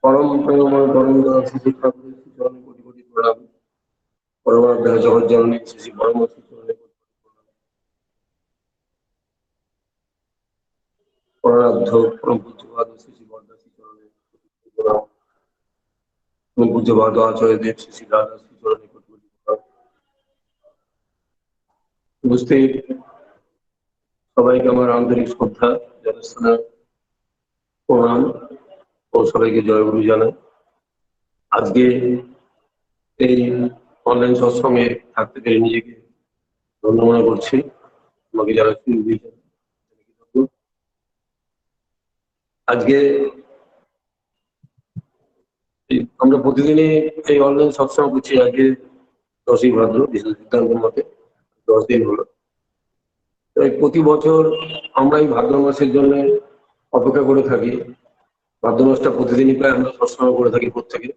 পরম প্রেমময় পরম দয়াল শ্রী ঠাকুরের চরণে কোটি কোটি প্রণাম। পরমাত্মা জগৎ জননী শ্রী পরম চরণে কোটি কোটি প্রণাম। পরমার্ধ পরম পূজ্যপাদ শ্রী বরদাসী চরণে কোটি কোটি প্রণাম। পরম পূজ্যপাদ আচার্য দেব শ্রী রাধাশ্রী চরণে কোটি কোটি প্রণাম। উপস্থিত সবাইকে আমার আন্তরিক শ্রদ্ধা জানাস্থানা প্রণাম ও সবাইকে জয়গুরু জানাই। আজকে এই অনলাইন সৎসঙ্গে থাকতে পেরে নিজেকে ধন্য মনে করছি। আমাকে যারা সুযোগ দিয়েছেন আজকে আমরা প্রতিদিনই এই অনলাইন সৎসঙ্গ করছি। আজকে 10ই ভাদ্র বিশেষ সিদ্ধান্তের মতে 10 দিন হলো। প্রতি বছর আমরা এই ভাদ্র মাসের জন্য অপেক্ষা করে থাকি। ভাদ্র মাসটা প্রতিদিনই প্রায় আমরা সৎসঙ্গ করে থাকি প্রত্যেকে,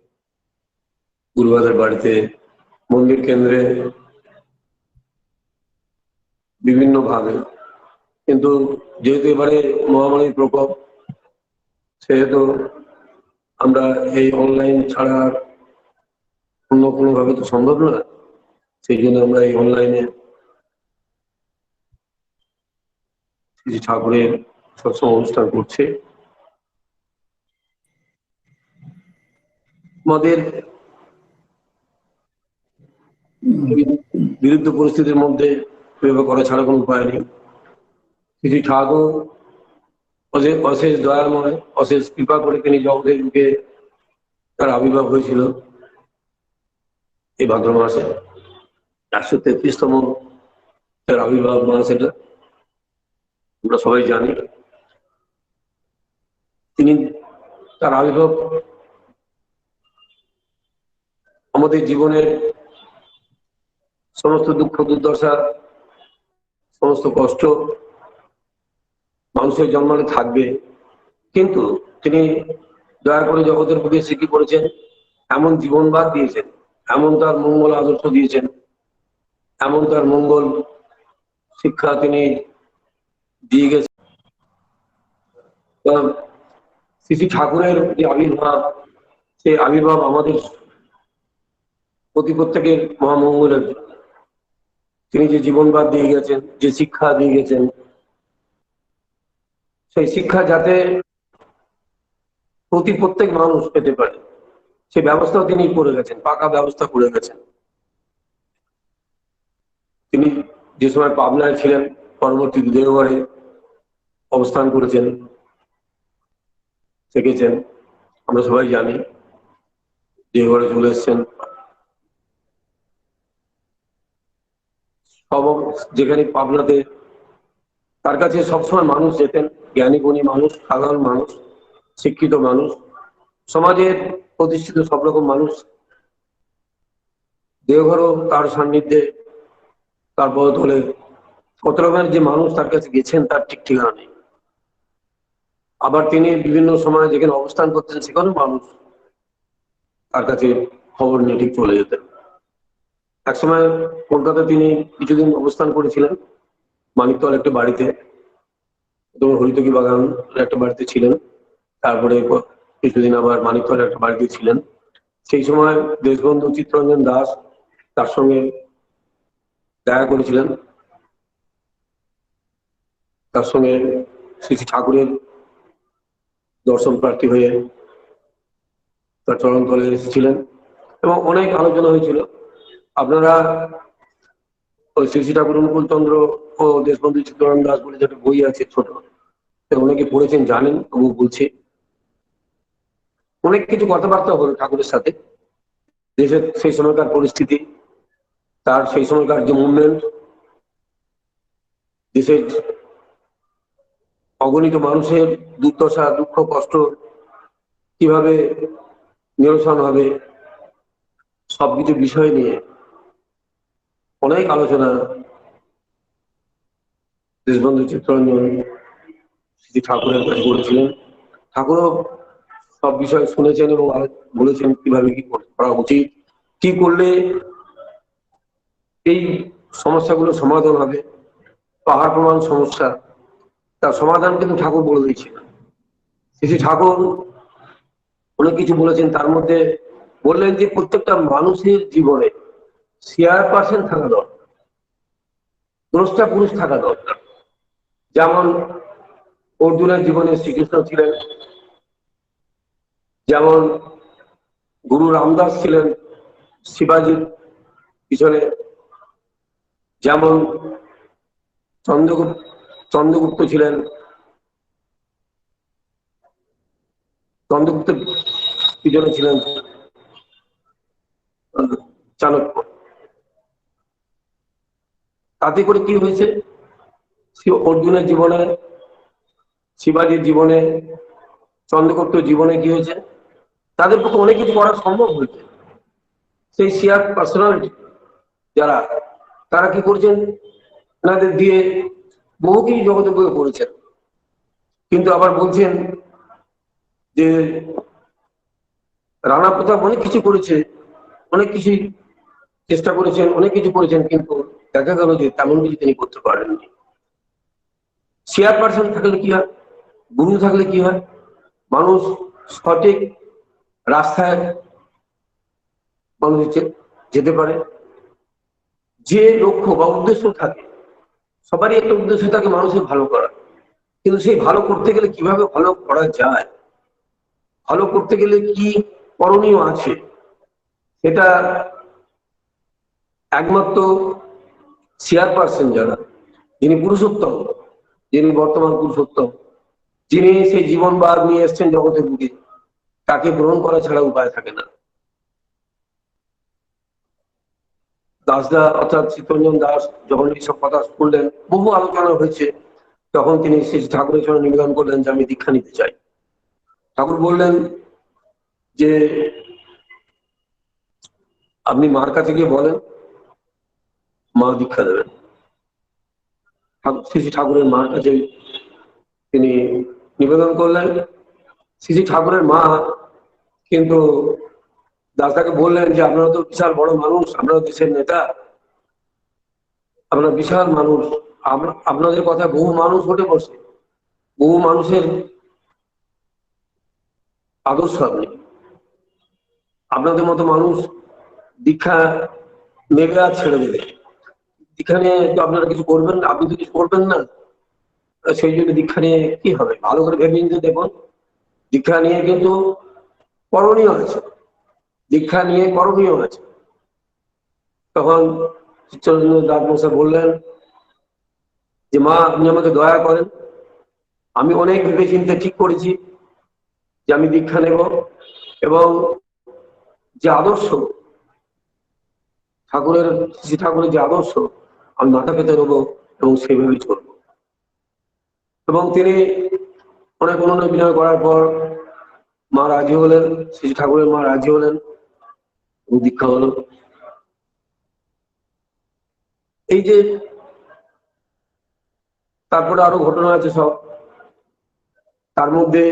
গুরুবাদের বাড়িতে, মন্দির কেন্দ্রে, বিভিন্ন ভাবে। কিন্তু যেহেতু এবারে মহামারীর প্রকোপ, সেহেতু আমরা এই অনলাইন ছাড়া অন্য কোনো ভাবে তো সম্ভব না। সেই জন্য আমরা এই অনলাইনে শ্রী ঠাকুরের সৎসঙ্গ অনুষ্ঠান করছি। আমাদের বিরুদ্ধ পরিস্থিতির মধ্যে এভাবে করা ছাড়া কোনো উপায় নেই। শ্রী ঠাকুর অশেষ দয়াময়, অশেষ কৃপা করে তিনি জগতের বুকে তার আবির্ভাব হয়েছিল এই ভাদ্র মাসে। 133তম তার আবির্ভাব মাস, এটা আমরা সবাই জানি। তিনি তার আবির্ভাব আমাদের জীবনের সমস্ত দুঃখ দুর্দশা, সমস্ত কষ্ট মানুষের জন্মালে থাকবে, কিন্তু তিনি দয়া করে জগতের বুকে সৃষ্টি করেছেন, এমন জীবনবাদ দিয়েছেন, এমন তার মঙ্গল আদর্শ দিয়েছেন, এমন তার মঙ্গল শিক্ষা তিনি দিয়ে গেছেন। শ্রী ঠাকুরের যে আবির্ভাব, সেই আবির্ভাব আমাদের প্রত্যেকের মহামঙ্গলের জন্য। তিনি যে জীবনবাদ দিয়ে গেছেন, যে শিক্ষা দিয়ে গেছেন, সেই শিক্ষা যাতে প্রত্যেক মানুষ পেতে পারে, সেই ব্যবস্থাও তিনি করে গেছেন, পাকা ব্যবস্থা করে গেছেন। তিনি যে সময় পাবনায় ছিলেন, পরবর্তী দেওঘরে অবস্থান করেছেন, থেকেছেন, আমরা সবাই জানি। দেওঘরে চলে এসছেন, যেখানে পাবনাতে তার কাছে সবসময় মানুষ যেতেন, জ্ঞানী গুণী মানুষ, সাধারণ মানুষ, শিক্ষিত মানুষ, সমাজের প্রতিষ্ঠিত সব রকম মানুষ। দেওঘরও তার সান্নিধ্যে, তারপর হলে কত রকমের যে মানুষ তার কাছে গেছেন তার ঠিক ঠিকানা নেই। আবার তিনি বিভিন্ন সময় যেখানে অবস্থান করতেন সেখানেও মানুষ তার কাছে খবর নিয়ে ঠিক চলে যেতেন। একসময় কলকাতায় তিনি কিছুদিন অবস্থান করেছিলেন, মানিকতল একটা বাড়িতে, হরিতকি বাগান একটা বাড়িতে ছিলেন। তারপরে কিছুদিন আবার মানিকতল একটা বাড়িতে ছিলেন। সেই সময় দেশবন্ধু চিত্তরঞ্জন দাস তার সঙ্গে দেখা করেছিলেন, তার সঙ্গে শ্রী ঠাকুরের দর্শন প্রার্থী হয়ে তার চরণ তলে এসেছিলেন এবং অনেক আলোচনা হয়েছিল। আপনারা ওই শ্রী ঠাকুর অনুকূল চন্দ্র ও দেশবন্ধু চিত্তরঞ্জন দাস বলে যেটা বই আছে ছোট, অনেকে পড়েছেন জানেন, তবু বলছি। অনেক কিছু কথাবার্তা হলো ঠাকুরের সাথে, দেশের সেই সময়কার পরিস্থিতি, তার সেই সময়কার যে মুভমেন্ট, দেশের অগণিত মানুষের দুর্দশা, দুঃখ, কষ্ট কিভাবে নিরসন হবে, সবকিছু বিষয় নিয়ে অনেক আলোচনা দেশবন্ধু চিত্তরঞ্জন শ্রী ঠাকুরের কাছে করেছিলেন। ঠাকুরও সব বিষয় শুনেছেন এবং বলেছেন কিভাবে কি করা উচিত, কি করলে এই সমস্যাগুলো সমাধান হবে। পাহাড় প্রমাণ সমস্যা, তার সমাধান কিন্তু ঠাকুর বলে দিয়েছিলেন। শ্রী ঠাকুর অনেক কিছু বলেছেন। তার মধ্যে বললেন যে প্রত্যেকটা মানুষের জীবনে শেয়ার পার্সেন্ট থাকা দরকার, দ্রষ্টা পুরুষ থাকা দরকার। যেমন অর্জুনের জীবনে শ্রীকৃষ্ণ ছিলেন, যেমন গুরু রামদাস ছিলেন শিবাজির পিছনে, যেমন চন্দ্রগুপ্ত চন্দ্রগুপ্ত ছিলেন, চন্দ্রগুপ্তের পিছনে ছিলেন চাণক্য। তাতে করে কি হয়েছে, অর্জুনের জীবনে, শিবাজির জীবনে, চন্দ্রগুপ্তের জীবনে কি হয়েছে, তাদের পক্ষে অনেক কিছু করা সম্ভব হয়েছে। সেই শেয়ার পার্সোনালিটি যারা, তারা কি করছেন, তাদের দিয়ে বহু কিছু জগতে বয়ে করেছেন। কিন্তু আবার বলছেন যে রানা প্রতাপ অনেক কিছু করেছে, অনেক কিছুই চেষ্টা করেছেন, অনেক কিছু করেছেন, কিন্তু দেখা গেল যে তেমন কিছু তিনি করতে পারেননি। শেয়ার পার্সন থাকলে কি হয়, গুরু থাকলে কি হয়, মানুষ সঠিক রাস্তায় মানুষ যেতে পারে। যে লক্ষ্য বা উদ্দেশ্য থাকে, সবারই একটা উদ্দেশ্য থাকে মানুষের ভালো করা, কিন্তু সেই ভালো করতে গেলে কিভাবে ভালো করা যায়, ভালো করতে গেলে কি করণীয় আছে, সেটা একমাত্র শেয়ার পার্সন যারা, যিনি পুরুষোত্তম, যিনি বর্তমান পুরুষোত্তম, যিনি সেই জীবন বাদ নিয়ে এসছেন জগতের বুকে, তাকে গ্রহণ করা ছাড়া উপায় থাকে না। দাসদা অর্থাৎ চিত্তরঞ্জন দাস যখন এইসব কথা শুনলেন, বহু আলোচনা হয়েছে, তখন তিনি শ্রী ঠাকুরের সঙ্গে নিবেদন করলেন যে আমি দীক্ষা নিতে চাই। ঠাকুর বললেন যে আপনি মার কাছে গিয়ে বলেন, মা দীক্ষা দেবেন। শ্রী ঠাকুরের মার কাছে তিনি নিবেদন করলেন। শ্রী ঠাকুরের মা কিন্তু দাসদাকে বললেন যে আপনারা তো বিশাল বড় মানুষ, আপনারা দেশের নেতা, আপনারা বিশাল মানুষ, আপনাদের কথা বহু মানুষ উঠে বসে, বহু মানুষের আদর্শ আপনি, আপনাদের মতো মানুষ দীক্ষা নেবে আর ছেড়ে দেবে, দীক্ষা নিয়ে তো আপনারা কিছু করবেন না, আপনি তো কিছু করবেন না, সেই জন্য দীক্ষা নিয়ে কি হবে, ভালো করে ভেবে নিতে দেখুন। দীক্ষা নিয়ে কিন্তু করণীয় আছে, দীক্ষা নিয়ে করণীয় আছে। তখন চিত্তরঞ্জন দাস মশাই বললেন যে মা আপনি আমাকে দয়া করেন, আমি অনেক ভেবে চিন্তে ঠিক করেছি যে আমি দীক্ষা নেব, এবং যে আদর্শ ঠাকুরের, শ্রী ঠাকুরের যে আদর্শ আমি মাথা পেতে নেবো এবং সেইভাবেই চলব। এবং তিনি অনেক অনুনয় বিনয় করার পর মা রাজি হলেন, শ্রী ঠাকুরের মা রাজি হলেন, দীক্ষা হলো। এই যে তারপরে আরো ঘটনা আছে সব, তার মধ্যে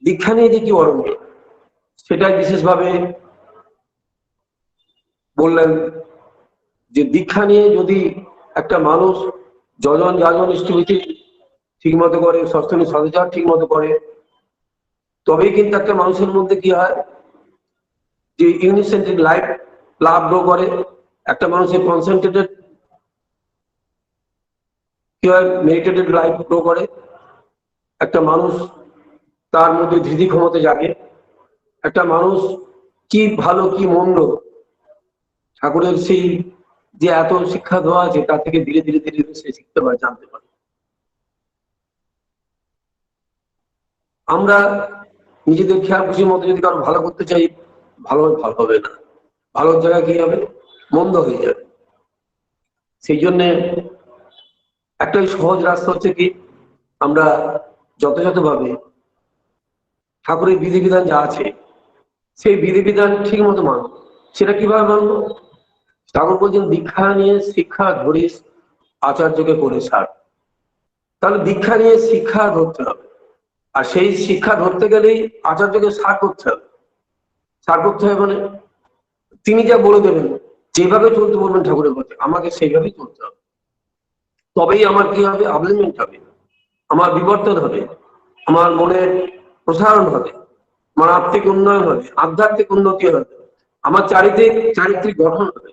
দীক্ষা নিয়ে যে কি অরণ্য, সেটাই বিশেষভাবে বললেন যে দীক্ষা নিয়ে যদি একটা মানুষ যজন যাজন ইষ্টবিধি ঠিক মতো করে, সস্তনী সদাচার ঠিক মতো করে, তবেই কিন্তু একটা মানুষের মধ্যে কি হয়, যে ইউনিসেন্ট্রিক লাইফ লাভ গ্রো করে, একটা মানুষের কনসেন্ট্রেটেড কি হয়, মেডিটেটেড লাইফ গ্রো করে, একটা মানুষ তার মধ্যে ধৃতি ক্ষমতা জাগে, একটা মানুষ কি ভালো কি মন্দ ঠাকুরের সেই যে এত শিক্ষা দেওয়া আছে তার থেকে ধীরে ধীরে ধীরে ধীরে সে শিখতে পারে, জানতে পারে। আমরা নিজেদের খেয়াল খুশির মতো যদি কারো ভালো করতে চাই, ভালো ভালো হবে না, ভালোর জায়গায় কি হবে, মন্দ হয়ে যাবে। সেই জন্যে একটাই সহজ রাস্তা হচ্ছে কি, আমরা যথাযথভাবে ঠাকুরের বিধিবিধান যা আছে সেই বিধিবিধান ঠিক মতো মানব। সেটা কিভাবে মানবো, ঠাকুর বলছেন দীক্ষা নিয়ে শিক্ষা ধরিস আচার্যকে করে সার। তাহলে দীক্ষা নিয়ে শিক্ষা ধরতে হবে, আর সেই শিক্ষা ধরতে গেলেই আচার্যকে সার করতে হবে। সার করতে হবে মানে তিনি যা বলে দেবেন, যেভাবে চলতে বলবেন ঠাকুরের পথে, আমাকে সেইভাবেই চলতে হবে, তবেই আমার কি হবে, আপলিমেন্ট হবে, আমার বিবর্তন হবে। আমার মনের প্রসারণ হবে, আমার আত্মিক উন্নয়ন হবে, আধ্যাত্মিক উন্নতি হবে, আমার চারিত্রিক গঠন হবে,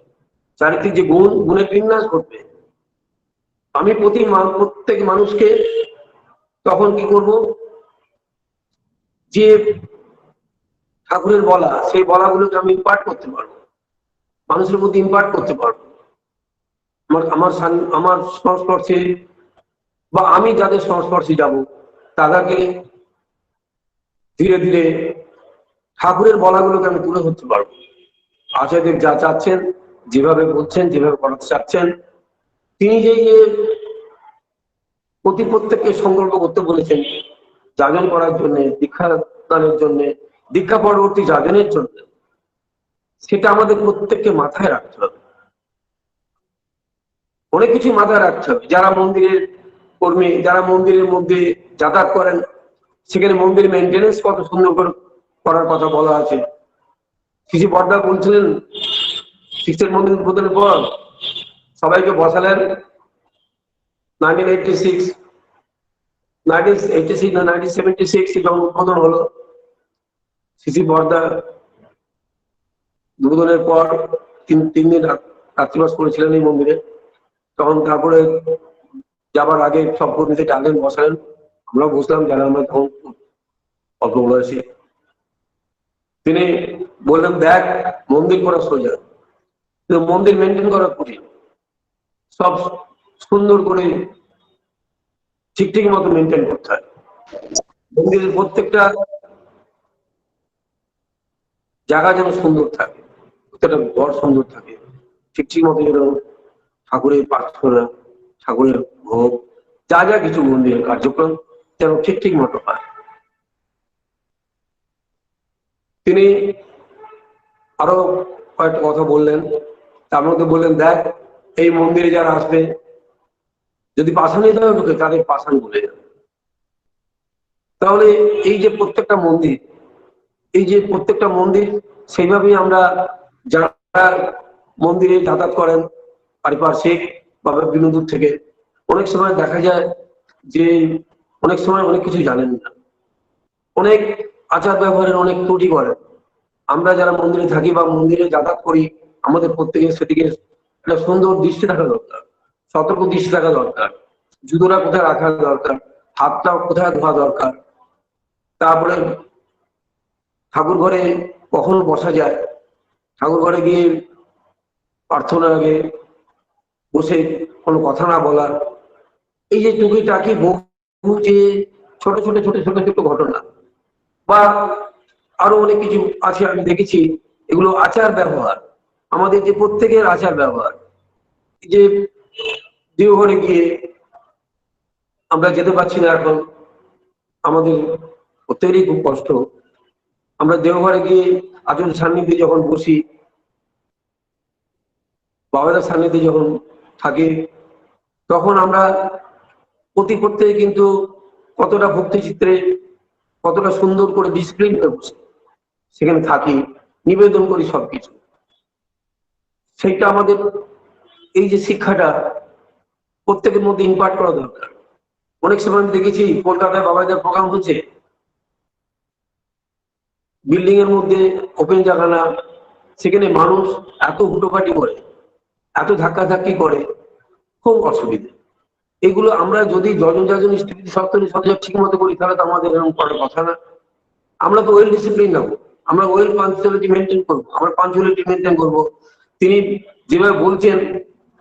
চারিত্রিক যে গুণের বিন্যাস ঘটবে। আমি প্রত্যেক মানুষকে তখন কি করব, যে ঠাকুরের বলা, সেই বলাগুলোকে আমি ইম্পার্ট করতে পারবো, মানুষের মধ্যে ইম্পার্ট করতে পারবো। আমার সংস্পর্শে বা আমি যাদের সংস্পর্শে যাব, তাদেরকে ধীরে ধীরে ঠাকুরের বলাগুলোকে আমি তুলে ধরতে পারবো। আচার্যদেব যা চাচ্ছেন, যেভাবে বলছেন, যেভাবে করাতে চাচ্ছেন, তিনি যে প্রত্যেককে সংকল্প করতে বলেছেন যাজন করার জন্য, দীক্ষা দানের জন্য, দীক্ষা পরবর্তী যাজনের জন্য, সেটা আমাদের প্রত্যেককে মাথায় রাখতে হবে। অনেক কিছু মাথায় রাখতে হবে। যারা মন্দিরের কর্মী, যারা মন্দিরের মধ্যে যাতায়াত করেন, সেখানে মন্দির মেনটেনেন্স কত সুন্দর করে করার কথা বলা আছে। কিছু বর্দা বলছিলেন, শিষ্যের মন্দির উদ্বোধনের পর সবাইকে বসালেন 1986 না 1976 যখন উদ্বোধন হলো, শিশি বর্দা উদ্বোধনের পর তিন দিন রাত্রিবাস করেছিলেন এই মন্দিরে। তখন তারপরে যাবার আগে সব কর্মীদের ডাকলেন, বসালেন, আমরা বুঝলাম যারা আমরা তখন অল্প বয়সী। তিনি বললেন, দেখ, মন্দির করা সোজা, কিন্তু মন্দির মেনটেন করা কঠিন। সব সুন্দর করে ঠিক মতো মেনটেন করতে হয়। মন্দিরের প্রত্যেকটা জায়গা যেন সুন্দর থাকে, প্রত্যেকটা ঘর সুন্দর থাকে, ঠিক মতো যেন ঠাকুরের প্রার্থনা, ঠাকুরের ভোগ, যা কিছু মন্দিরের কার্যক্রম যেন ঠিক মতো হয়। তিনি আরো কয়েকটা কথা বললেন। তার মধ্যে বললেন, দেখ, এই মন্দিরে যারা আসবে, যদি পাষাণী দেওয়া ঢুকে, তাদের পাষাণ বলে যাবে। তাহলে এই যে প্রত্যেকটা মন্দির, সেইভাবেই আমরা যারা মন্দিরে যাতায়াত করেন পারিপার্শ্বিক বা বিভিন্ন দূর থেকে, অনেক সময় দেখা যায় যে অনেক সময় অনেক কিছু জানেন না, অনেক আচার ব্যবহারের অনেক ত্রুটি করেন। আমরা যারা মন্দিরে থাকি বা মন্দিরে যাতায়াত করি, আমাদের প্রত্যেকের সেদিকে একটা সুন্দর দৃষ্টি থাকা দরকার, সতর্ক দৃষ্টি থাকা দরকার। জুতোটা কোথায় রাখা দরকার, হাতটা কোথায় ধোয়া দরকার, তারপরে ঠাকুর ঘরে কখন বসা যায়, ঠাকুর ঘরে গিয়ে প্রার্থনার আগে বসে কোনো কথা না বলা, এই যে টুকিটাকি বহু যে ছোট ছোট ঘটনা বা আরো অনেক কিছু আছে, আমি দেখেছি। এগুলো আচার ব্যবহার, আমাদের যে প্রত্যেকের আচার ব্যবহার। যে দেওঘরে গিয়ে আমরা যেতে পারছি না এখন, আমাদের প্রত্যেকেরই খুব কষ্ট। আমরা দেওঘরে গিয়ে আচরণ সান্নিধ্যে যখন বসি, বাবাদের সান্নিধ্যে যখন থাকি, তখন আমরা প্রত্যেকে কিন্তু কতটা ভক্তি চিত্রে, কতটা সুন্দর করে ডিসিপ্লিন করে বসে সেখানে থাকি, নিবেদন করি সবকিছু। সেইটা আমাদের এই যে শিক্ষাটা প্রত্যেকের মধ্যে ইম্পার্ট করা দরকার। অনেক সময় আমি দেখেছি কলকাতায় বাবাদের প্রোগ্রাম হচ্ছে, বিল্ডিং এর মধ্যে ওপেন জায়গা না, সেখানে মানুষ এত হুটোপাটি করে, এত ধাক্কাধাক্কি করে, খুব অসুবিধে। এগুলো আমরা যদি যাজন স্থিতি সপ্তাহে ঠিক মতো করি, তাহলে তো আমাদের এরকম করার কথা না। আমরা তো ওয়েল ডিসিপ্লিন নেবো, আমরা ওয়েল পাঞ্চুয়ালিটি মেনটেন করবো, আমরা পাঞ্চুয়ালিটি মেনটেন করবো। তিনি যেভাবে বলছেন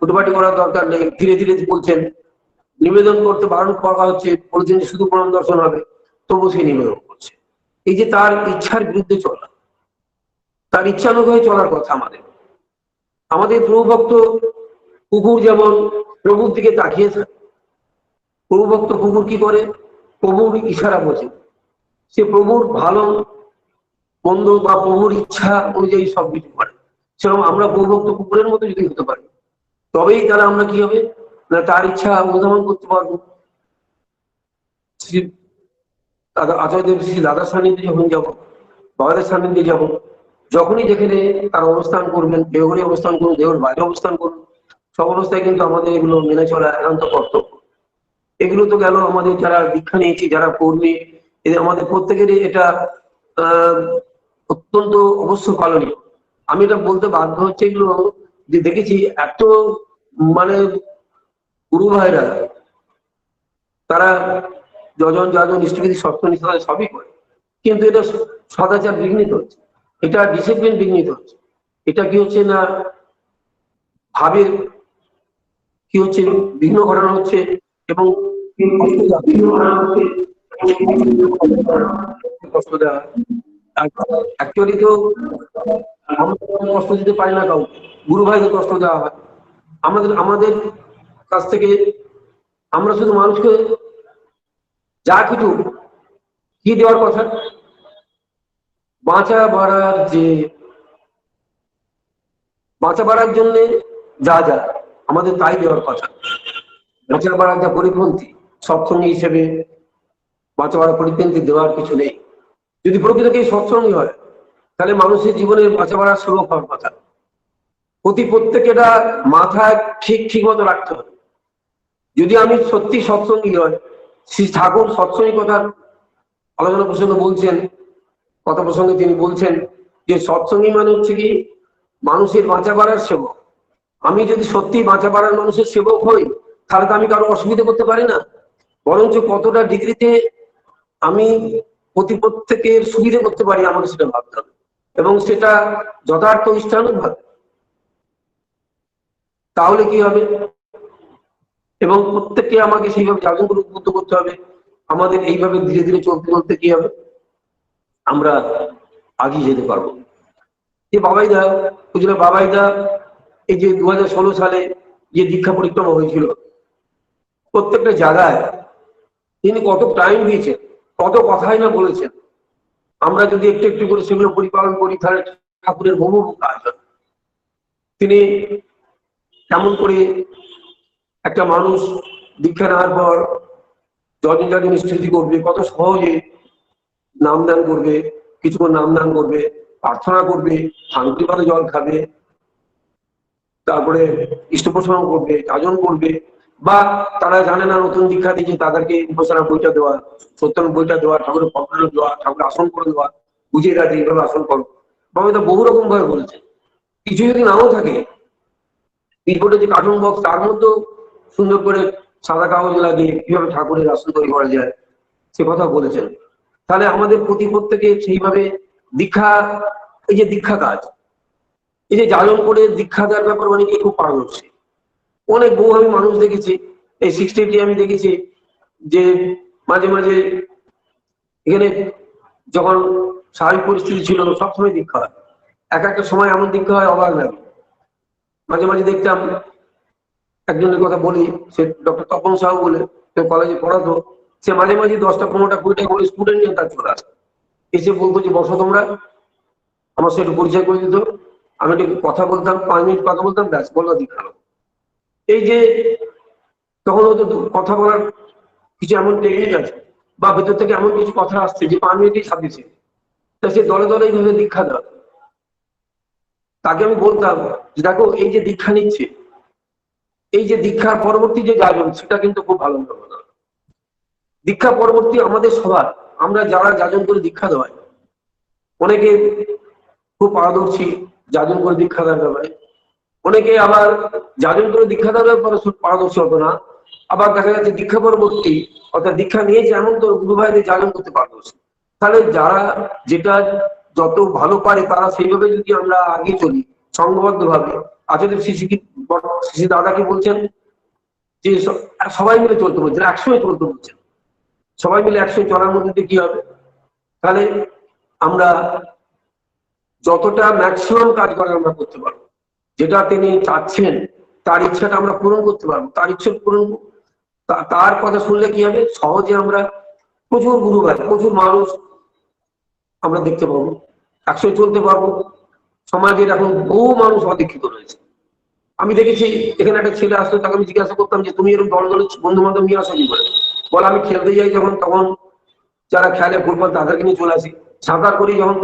হুটোপাটি করার দরকার নেই, ধীরে ধীরে বলছেন, নিবেদন করতে বারণ করা হচ্ছে, বলছেন শুধু প্রণাম দর্শন হবে, তবু সে নিবেদন করছে। এই যে তার ইচ্ছার বিরুদ্ধে চলা, তার ইচ্ছানুযায়ী চলার কথা। আমাদের প্রভুভক্ত কুকুর যেমন প্রভুর দিকে তাকিয়ে থাকে, প্রভুভক্ত কুকুর কি করে, প্রভুর ইশারা বোঝে, সে প্রভুর ভালো মন্দ বা প্রভুর ইচ্ছা অনুযায়ী সবকিছু করে। সেরকম আমরা প্রভুভক্ত কুকুরের মতো যদি হতে পারি, তবেই তারা আমরা কি হবে না, তার ইচ্ছা অনুধাবন করতে পারবো। আচার্যদেব শ্রী দাদার সান্নিধ্যে যখন যাবো, বাবাদের সান্নিধ্যে যাবো, যখনই যেখানে তার অবস্থান করবেন, দেওঘরে অবস্থান করুন, দেওঘর বাইরে অবস্থান করুন, সব অবস্থায় কিন্তু আমাদের এগুলো মেনে চলা একান্ত কর্তব্য। এগুলো তো গেল আমাদের যারা দীক্ষা নিয়েছি, যারা কর্মী, আমাদের প্রত্যেকেরই এটা অত্যন্ত অবশ্য পালনীয়। আমি এটা বলতে বাধ্য হচ্ছে এগুলো যে দেখেছি এত মানে গুরু ভাইরা তারা যজন যাজন ইষ্টবিধি সপ্তনিষ্ঠা সবই করে, কিন্তু এটা সদাচার বিঘ্নিত হচ্ছে, এটা ডিসিপ্লিন বিঘ্নিত হচ্ছে। এটা কি হচ্ছে না ভাবের কি হচ্ছে বিঘ্ন ঘটানো হচ্ছে এবং কষ্ট দেওয়া। অ্যাকচুয়ালি তো আমরা কষ্ট দিতে পারি না কাউকে, গুরু ভাইকে কষ্ট দেওয়া হয়। আমাদের আমাদের কাছ থেকে আমরা শুধু মানুষকে যা কিছু কি দেওয়ার কথা, বাঁচা বাড়ার জন্য যা যা আমাদের তাই দেওয়ার কথা। বাঁচা বাড়ার যা পরিপন্থী সৎসঙ্গী হিসেবে বাঁচা বাড়া পরিপন্থী দেওয়ার কিছু নেই। যদি প্রকৃতকেই সৎসঙ্গী হয় তাহলে মানুষের জীবনের বাঁচা বাড়ার সুলভ হওয়ার কথা। প্রত্যেকে এটা মাথায় ঠিক মতো রাখতে হবে। যদি আমি সত্যি সৎসঙ্গী হয়, শ্রী ঠাকুর সৎসঙ্গী কথার আলোচনা প্রসঙ্গে বলছেন, কথা প্রসঙ্গে তিনি বলছেন যে সৎসঙ্গী মানে হচ্ছে কি মানুষের বাঁচা বাড়ার সেবক। আমি যদি সত্যি বাঁচা বাড়ার মানুষের সেবক হই তাহলে তো আমি কারো অসুবিধা করতে পারি না, বরঞ্চ কতটা ডিগ্রিতে আমি প্রত্যেকের সুবিধা করতে পারি আমাকে সেটা ভাবতে হবে এবং সেটা যথার্থ ইষ্টানুভাবে। তাহলে কি হবে, এবং প্রত্যেককে আমাকে সেইভাবে যাজন করে উদ্বুদ্ধ করতে হবে। আমাদের এইভাবে ধীরে ধীরে চলতে চলতে কি হবে, আমরা আগিয়ে যেতে পারবো। যে বাবাইদা বুঝলো, বাবাইদা এই যে 2016 সালে যে দীক্ষা পরিক্রমা হয়েছিল, প্রত্যেকটা জায়গায় তিনি কত টাইম দিয়েছেন, কত কথাই না বলেছেন। আমরা যদি একটু একটু করে সেগুলো পরিপালন করি তাহলে ঠাকুরের বহু কাজ হবে। তিনি কেমন করে একটা মানুষ দীক্ষা নেওয়ার পর যজন যজন স্থিতি করবে, কত সহজে নামদান করবে, কিছুক্ষণ নামদান করবে, প্রার্থনা করবে, শান্তি করে জল খাবে, তারপরে ইষ্টপ্রসন্ন করবে, যাজন করবে, বা তারা জানে না নতুন দীক্ষা দিয়েছে তাদেরকে উপাসনা বইটা দেওয়া, সত্যান বইটা দেওয়া, ঠাকুরের পক্ষানো দেওয়া, ঠাকুর আসন করে দেওয়া, বুঝিয়ে দেওয়া এইভাবে আসন করো। বাবা এটা বহু রকম ভাবে বলেছে। কিছু যদি নাও থাকে, পিঠবোর্ডে যে কার্টুন বক্স তার মধ্যেও সুন্দর করে সাদা কাগজ লাগিয়ে কিভাবে ঠাকুরের আসন তৈরি করা যায় সে কথা বলেছেন। তাহলে আমাদের প্রত্যেকে সেইভাবে দীক্ষা, এই যে দীক্ষা কাজ, এই যে যাজন করে দীক্ষা দেওয়ার ব্যাপার অনেকে খুব পারদর্শী। অনেক বহু আমি মানুষ দেখেছি, এই 60 আমি দেখেছি যে মাঝে মাঝে এখানে যখন স্বাভাবিক পরিস্থিতি ছিল সবসময় দীক্ষা হয়, একটা সময় এমন দীক্ষা হয় অবাক লাগে। মাঝে মাঝে দেখতাম, একজনের কথা বলি, সে ডক্টর তপন সাহু বলে কলেজে পড়াতো, সে মাঝে মাঝে 10টা 15টা 20টা করে স্টুডেন্ট নিয়ে তার চলে আসে, এসে বলতো যে বসো তোমরা, আমার সাথে একটু পরিচয় করে দিত, আমি একটু কথা বলতাম, 5 মিনিট কথা বলতাম, ব্যাস বললো দীক্ষা। এই যে তখন হয়তো কথা বলার কিছু এমন টেকনিক আছে বা ভেতর থেকে এমন কিছু কথা আসছে যে 5 মিনিটই ছাপিয়েছে, তা সে দলে দলে এইভাবে দীক্ষা দেওয়া। তাকে আমি বলতাম যে দেখো এই যে দীক্ষা নিচ্ছে, এই যে দীক্ষার পরবর্তী যে যাজন সেটা কিন্তু খুব ভালো হবে না। দীক্ষা পরবর্তী আমাদের সবার, আমরা যারা যাজন করে দীক্ষা দেওয়াই, অনেকে খুব পারদর্শী যাজন করে দীক্ষা দেওয়ার ব্যাপারে, অনেকে আবার যাজন করে দীক্ষা দেওয়ার ব্যাপারে পারদর্শী হতো না, আবার দেখা যাচ্ছে দীক্ষা পরবর্তী অর্থাৎ দীক্ষা নিয়েছে এমন তো গুরু ভাইদের যাজন করতে পারদর্শী। তাহলে যারা যেটা যত ভালো পারে তারা সেইভাবে যদি আমরা আগে চলি সংঘবদ্ধ ভাবে, আচার্য শ্রী দাদা কি বলছেন যে সবাই মিলে চলতে বলছেন, একসঙ্গে চলতে বলছেন, সবাই মিলে একসঙ্গে চলার মধ্যে কি হবে, তাহলে আমরা যতটা ম্যাক্সিমাম কাজ করে আমরা করতে পারবো, যেটা তিনি চাচ্ছেন তার ইচ্ছাটা আমরা পূরণ করতে পারবো, তার ইচ্ছা পূরণ, তার কথা শুনলে কি হবে, সহজে আমরা প্রচুর গুরু ভাই, প্রচুর মানুষ আমরা দেখতে পাবো, একসঙ্গে চলতে পারবো। সমাজের এখন বহু মানুষ অদীক্ষিত রয়েছে। আমি দেখেছি এখানে একটা ছেলে আসতো, তাকে আমি জিজ্ঞাসা করতাম যে তুমি এরকম দল দলে বন্ধু বান্ধব নিয়ে আসো কি করে, বলে আমি খেলতে যাই যখন তখন যারা খেলে ফুটবল তাদেরকে নিয়ে চলে আসি, সাঁতার করি যখন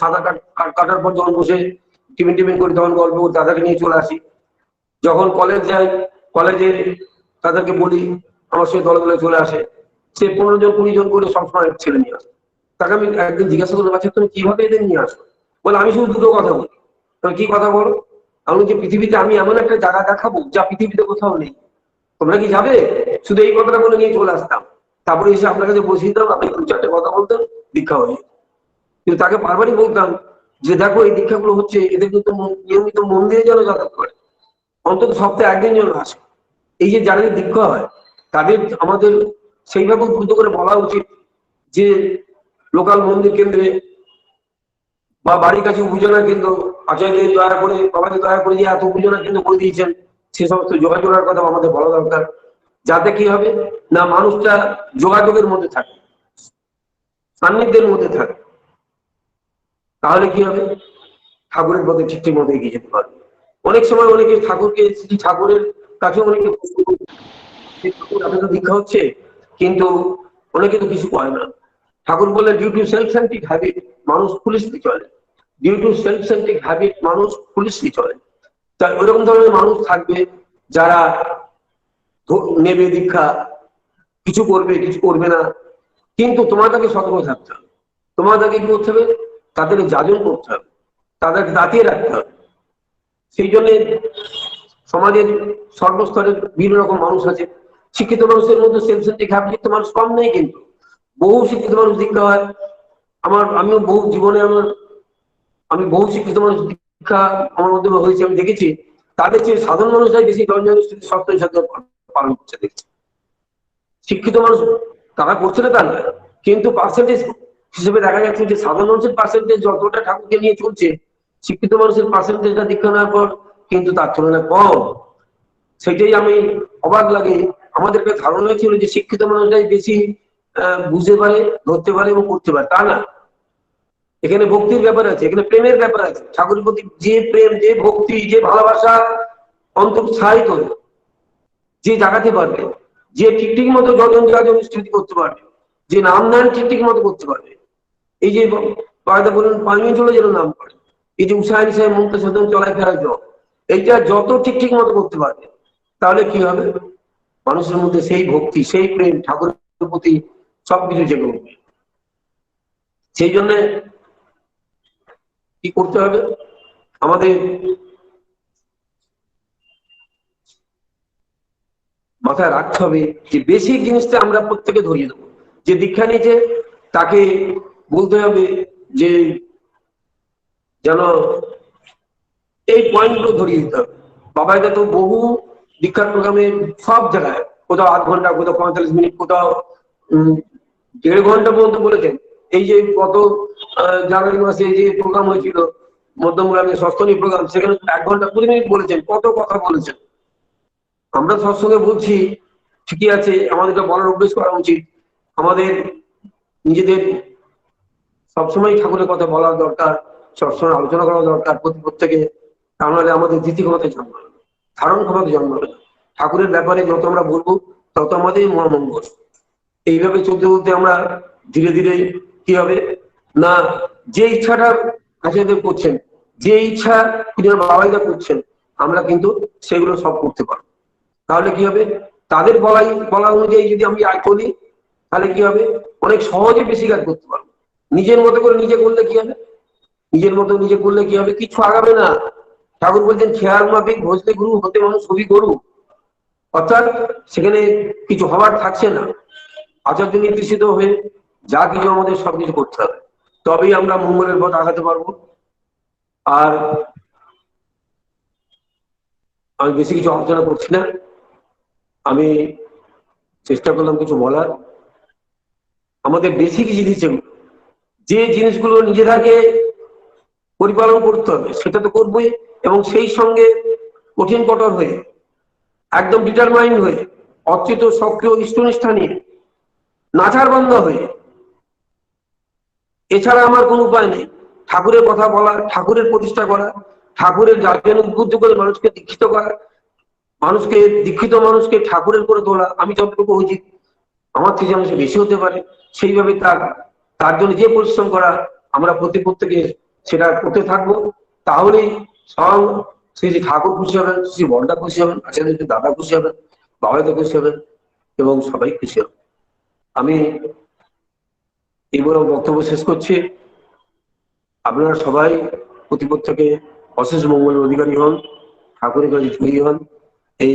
সাঁতার কাটার পর যখন বসে টিফিন করি তখন গল্প করি তাদেরকে নিয়ে চলে আসি, যখন কলেজ যাই কলেজে তাদেরকে বলি আমার সঙ্গে দলে দলে চলে আসে। সে 15 জন 20 জন করে সবসময় ছেলে নিয়ে আসে। তাকে আমি একদিন জিজ্ঞাসা করলাম, আচ্ছা তুমি কিভাবে এদের নিয়ে আসো? বলে আমি শুধু দুটো কথা বলি। কি কথা বলো? আমি যে পৃথিবীতে আমি এমন একটা জায়গা দেখাবো যা পৃথিবীতে কোথাও নেই, তোমরা কি যাবে? শুধু এই কথাটা বলে নিয়ে চলে আসতাম। তারপরে এসে আপনার কাছে বসিয়ে দিতাম, আপনি 2-4টে কথা বলতেন, দীক্ষা হয়ে যেত। কিন্তু তাকে বারবারই বলতাম যে দেখো এই দীক্ষাগুলো হচ্ছে, এদের কিন্তু নিয়মিত মন্দিরে যেন যাতায়াত করে, অন্তত সপ্তাহে একদিন যেন আসে। এই যে যাদের দীক্ষা হয় তাদের আমাদের সেইভাবে উদ্বুদ্ধ করে বলা উচিত যে লোকাল মন্দির কেন্দ্রে বা বাড়ির কাছে উপজনা কেন্দ্র, আচার্যদের দয়া করে, বাবাকে দয়া করে যে এত উপজনা কেন্দ্র করে দিয়েছেন, সে সমস্ত যোগাযোগের কথা আমাদের বলা দরকার। যাতে কি হবে না, মানুষটা যোগাযোগের মধ্যে থাকে, সান্নিধ্যের মধ্যে থাকে। তাহলে কি হবে, ঠাকুরের পথে ঠিক মতো এগিয়ে যেতে পারবে। অনেক সময় অনেকে ঠাকুরকে, ঠাকুরের কাছে অনেকে দীক্ষা হচ্ছে, কিন্তু অনেকে তো কিছু করে না। ঠাকুর বলে due to self centric habit মানুষ পুলিশলি চলে, due to self centric habit মানুষ পুলিশলি চলে। তাই ওইরকম ধরনের মানুষ থাকবে যারা নেবে দীক্ষা, কিছু করবে কিছু করবে না, কিন্তু তোমাদেরকে সতর্ক থাকতে হবে। তোমাদেরকে কি করতে হবে, তাদেরকে যাজন করতে হবে, তাদেরকে দাঁতিয়ে রাখতে হবে। সেই জন্য সমাজের সর্বস্তরের বিভিন্ন রকম মানুষ আছে। শিক্ষিত মানুষের মধ্যে সেলফ সেন্ট্রিক হ্যাবিট মানুষ কম নেই, কিন্তু বহু শিক্ষিত মানুষ দীক্ষা হয়। আমিও বহু জীবনে আমি বহু শিক্ষিত মানুষ দীক্ষা আমার মধ্যে হয়েছে, আমি দেখেছি তাদের চেয়ে সাধারণ মানুষরাই বেশি ধর্মীয় সত্যের সাথে পালন করছে দেখছি। শিক্ষিত মানুষ তারা করছে না তা নয়, কিন্তু পার্সেন্টেজ হিসেবে দেখা যাচ্ছে যে সাধারণ মানুষের পার্সেন্টেজ যতটা ঠাকুরকে নিয়ে চলছে, শিক্ষিত মানুষের পার্সেন্টেজটা দীক্ষা নেওয়ার পর কিন্তু তার তুলনায় কম। সেটাই আমি অবাক লাগে। আমাদেরকে ধারণা ছিল যে শিক্ষিত মানুষরাই বেশি বুঝতে পারে, ধরতে পারে এবং করতে পারে, তা না। এখানে ভক্তির ব্যাপার আছে, এখানে প্রেমের ব্যাপার আছে। ঠাকুরের প্রতি যে প্রেম, যে ভক্তি, যে ভালোবাসা অন্তঃসাহিত যে জাগাতে পারবে, যে ঠিক মতো যজন যাজন স্থিতি করতে পারবে, যে নাম দান ঠিক মতো করতে পারবে, এই যে বায়দা বলুন পানীয় জলে যেন নাম করে, এই যে উষায়ন সাহেব মুক্ত সাধন চলায় ফেরার জল, এইটা যত ঠিক মতো করতে পারবে, তাহলে কি হবে, মানুষের মধ্যে সেই ভক্তি, সেই প্রেম ঠাকুরের প্রতি সবকিছু জেগে উঠবে। সেই জন্য কি করতে হবে, আমাদের মাথায় রাখতে হবে যে বেসিক জিনিসটা আমরা প্রত্যেকে ধরিয়ে দেবো। যে দীক্ষা নিয়েছে তাকে বলতে হবে যে যেন এই পয়েন্টগুলো ধরিয়ে দিতে হবে। বাবা এটা তো বহু দীক্ষার প্রোগ্রামে সব জায়গায়, কোথাও 8 ঘন্টা, কোথাও 45 মিনিট, কোথাও 1.5 ঘন্টা পর্যন্ত বলেছেন। এই যে গত জানুয়ারি মাসে যে প্রোগ্রাম হয়েছিল মধ্যমগ্রামে সস্তনী প্রোগ্রাম, সেখানে 1 ঘন্টা 20 মিনিট বলেছেন, কত কথা বলেছেন। আমরা সৎসঙ্গে বলছি ঠিকই আছে, আমাদের বলার অভ্যেস করা উচিত। আমাদের নিজেদের সবসময় ঠাকুরের কথা বলার দরকার, সবসময় আলোচনা করা দরকার প্রত্যেকে। তাহলে আমাদের ধীতি ক্ষমতা জন্মাবে, ধারণ ক্ষমতা জন্মাবে। ঠাকুরের ব্যাপারে যত আমরা বলবো তত আমাদের মহামঙ্গল। এইভাবে চলতে চলতে আমরা ধীরে ধীরে কি হবে না, যে ইচ্ছাটা আচার্যদেব করছেন, যে ইচ্ছা বাবাইদা করছেন, আমরা কিন্তু সেগুলো সব করতে পারবো। তাহলে কি হবে, তাদের বলা অনুযায়ী যদি আমি করি, তাহলে কি হবে, অনেক সহজে বেশি কাজ করতে পারবো। নিজের মতো করে নিজে করলে কি হবে, নিজের মতো নিজে করলে কি হবে, কিছু আগাবে না। ঠাকুর বলছেন খেয়াল মাফিক ভজতে গুরু, হতে মানুষ সবই গরু। অর্থাৎ সেখানে কিছু হওয়ার থাকছে না। আচার্য নির্দেশিত হয়ে যা কিছু আমাদের সবকিছু করতে হবে, তবেই আমরা মঙ্গলের পথ আগাতে পারবো। আর আমি বেশি কিছু আলোচনা করছি না, আমি চেষ্টা করলাম কিছু বলার। আমাদের বেসিক জিনিস যে জিনিসগুলো নিজেদেরকে পরিপালন করতে হবে সেটা তো করবোই, এবং সেই সঙ্গে কঠিন কঠোর হয়ে, একদম ডিটারমাইন্ড হয়ে, অচ্যুত সক্রিয় ইষ্টনিষ্ঠা নিয়ে, নাচার বান্ধা হয়ে, এছাড়া আমার কোনো উপায় নেই। ঠাকুরের কথা বলা, ঠাকুরের প্রতিষ্ঠা করা, ঠাকুরের জাতীয় উদ্বুদ্ধ করে মানুষকে দীক্ষিত করা, মানুষকে দীক্ষিত মানুষকে ঠাকুরের করে তোলা। আমি যতটুকু হয়েছি, আমার থেকে যেন বেশি হতে পারে, সেইভাবে তার জন্য যে পরিশ্রম করা, আমরা প্রত্যেকে সেটা করতে থাকবো। তাহলেই স্বয়ং শ্রী ঠাকুর খুশি হবেন, শ্রী বড়দা খুশি হবেন, আচার্য দাদা খুশি হবেন, বাবাইদা খুশি হবেন, এবং সবাই খুশি হবে। আমি এই বলে বক্তব্য শেষ করছি। আপনারা সবাই প্রতিপক্ষকে অশেষ মঙ্গলের অধিকারী হন, ঠাকুরের কাছে জয়ী হন। এই